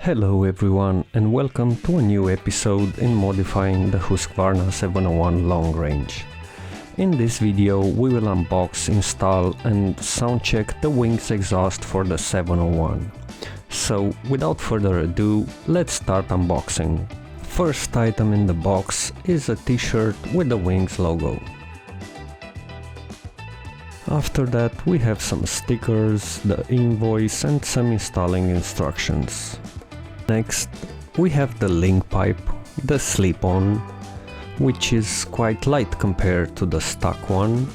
Hello everyone and welcome to a new episode in modifying the Husqvarna 701 Long Range. In this video we will unbox, install and sound check the wings exhaust for the 701. So without further ado, let's start unboxing. First item in the box is a t-shirt with the wings logo. After that we have some stickers, the invoice and some installing instructions. Next we have the link pipe, the slip-on, which is quite light compared to the stock one.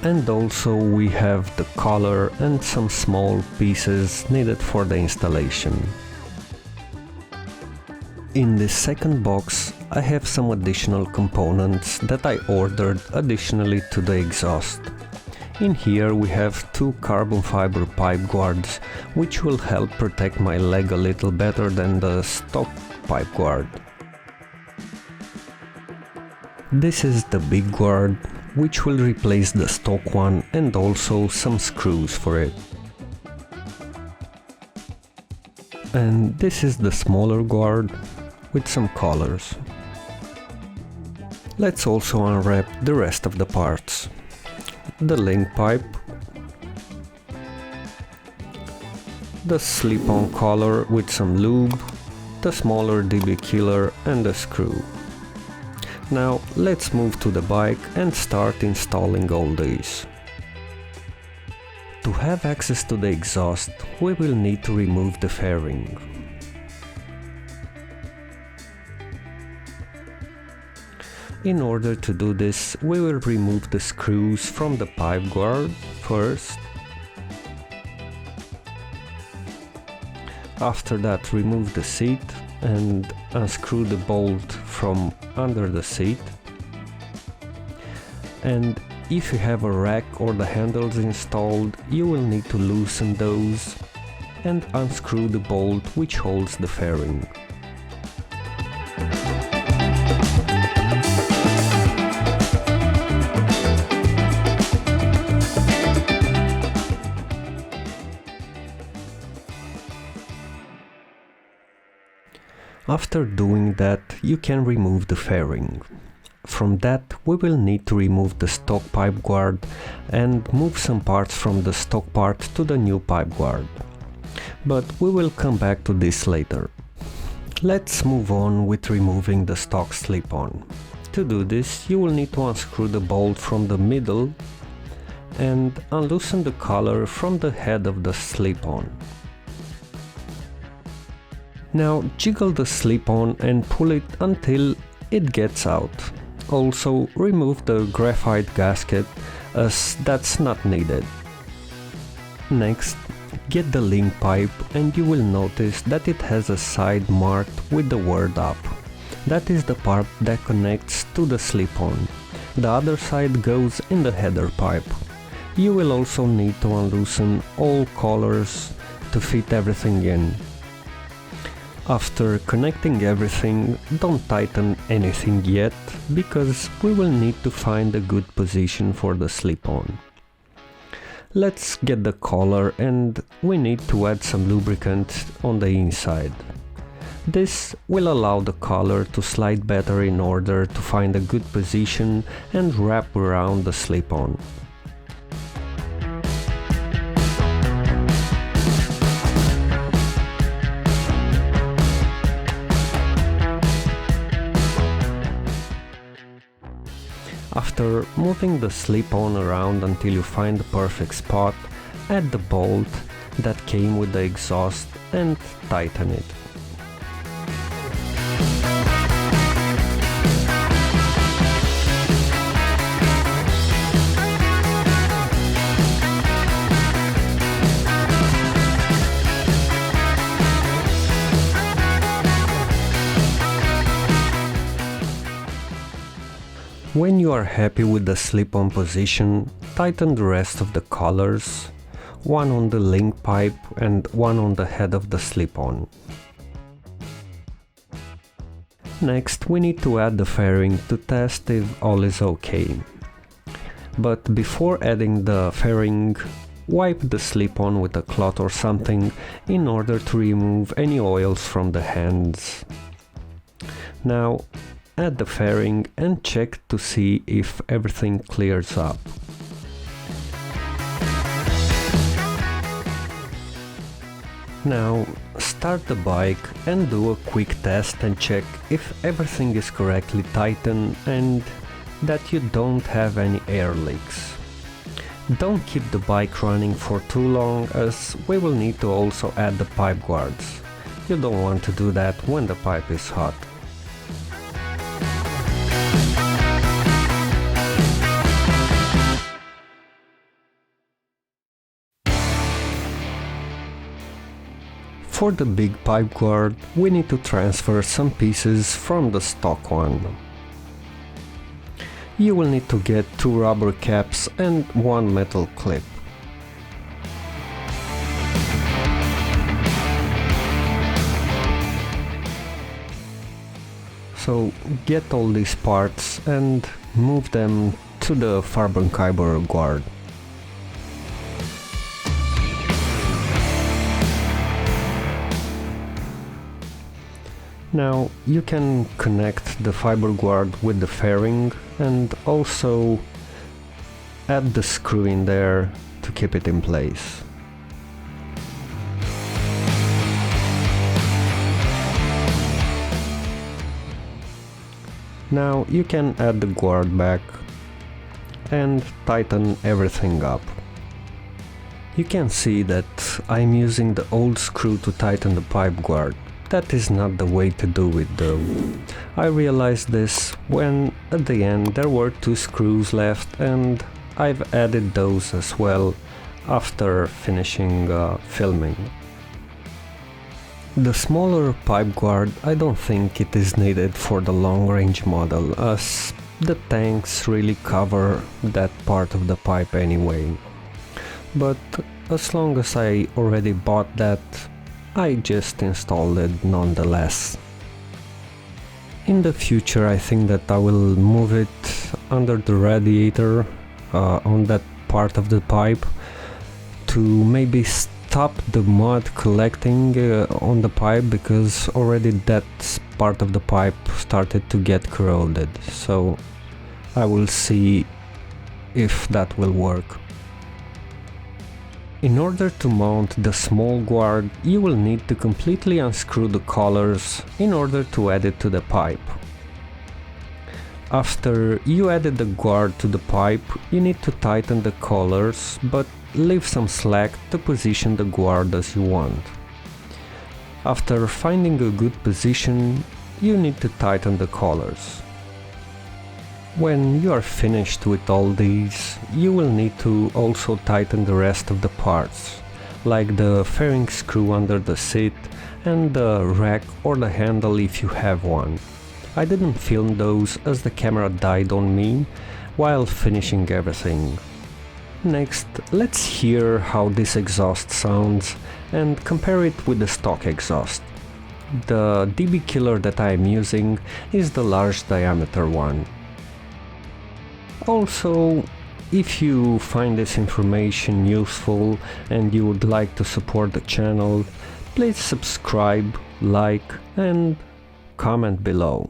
And also we have the collar and some small pieces needed for the installation. In this second box I have some additional components that I ordered additionally to the exhaust. In here we have two carbon fiber pipe guards, which will help protect my leg a little better than the stock pipe guard. This is the big guard, which will replace the stock one, and also some screws for it. And this is the smaller guard with some collars. Let's also unwrap the rest of the parts. The link pipe, the slip-on collar with some lube, the smaller DB killer and the screw. Now let's move to the bike and start installing all these. To have access to the exhaust, we will need to remove the fairing. In order to do this, we will remove the screws from the pipe guard first. After that, remove the seat and unscrew the bolt from under the seat. And if you have a rack or the handles installed, you will need to loosen those and unscrew the bolt which holds the fairing. After doing that, you can remove the fairing. From that, we will need to remove the stock pipe guard and move some parts from the stock part to the new pipe guard. But we will come back to this later. Let's move on with removing the stock slip-on. To do this, you will need to unscrew the bolt from the middle and unloosen the collar from the head of the slip-on. Now jiggle the slip-on and pull it until it gets out. Also remove the graphite gasket as that's not needed. Next, get the link pipe and you will notice that it has a side marked with the word up. That is the part that connects to the slip-on. The other side goes in the header pipe. You will also need to unloosen all collars to fit everything in. After connecting everything, don't tighten anything yet, because we will need to find a good position for the slip-on. Let's get the collar and we need to add some lubricant on the inside. This will allow the collar to slide better in order to find a good position and wrap around the slip-on. After moving the slip-on around until you find the perfect spot, add the bolt that came with the exhaust and tighten it. When you are happy with the slip-on position, tighten the rest of the collars, one on the link pipe and one on the head of the slip-on. Next, we need to add the fairing to test if all is okay. But before adding the fairing, wipe the slip-on with a cloth or something in order to remove any oils from the hands. Now add the fairing and check to see if everything clears up. Now start the bike and do a quick test and check if everything is correctly tightened and that you don't have any air leaks. Don't keep the bike running for too long, as we will need to also add the pipe guards. You don't want to do that when the pipe is hot. For the big pipe guard, we need to transfer some pieces from the stock one. You will need to get 2 rubber caps and 1 metal clip. So get all these parts and move them to the fibre guard. Now you can connect the fibre guard with the fairing and also add the screw in there to keep it in place. Now you can add the guard back and tighten everything up. You can see that I'm using the old screw to tighten the pipe guard. That is not the way to do it though. I realized this when at the end there were 2 screws left, and I've added those as well after finishing filming. The smaller pipe guard, I don't think it is needed for the long range model, as the tanks really cover that part of the pipe anyway. But as long as I already bought that, I just installed it nonetheless. In the future I think that I will move it under the radiator on that part of the pipe to maybe stop the mud collecting on the pipe, because already that part of the pipe started to get corroded. So I will see if that will work. In order to mount the small guard, you will need to completely unscrew the collars in order to add it to the pipe. After you added the guard to the pipe, you need to tighten the collars, but leave some slack to position the guard as you want. After finding a good position, you need to tighten the collars. When you are finished with all these, you will need to also tighten the rest of the parts, like the fairing screw under the seat and the rack or the handle if you have one. I didn't film those as the camera died on me while finishing everything. Next, let's hear how this exhaust sounds and compare it with the stock exhaust. The dB killer that I am using is the large diameter one. Also, if you find this information useful and you would like to support the channel, please subscribe, like and comment below.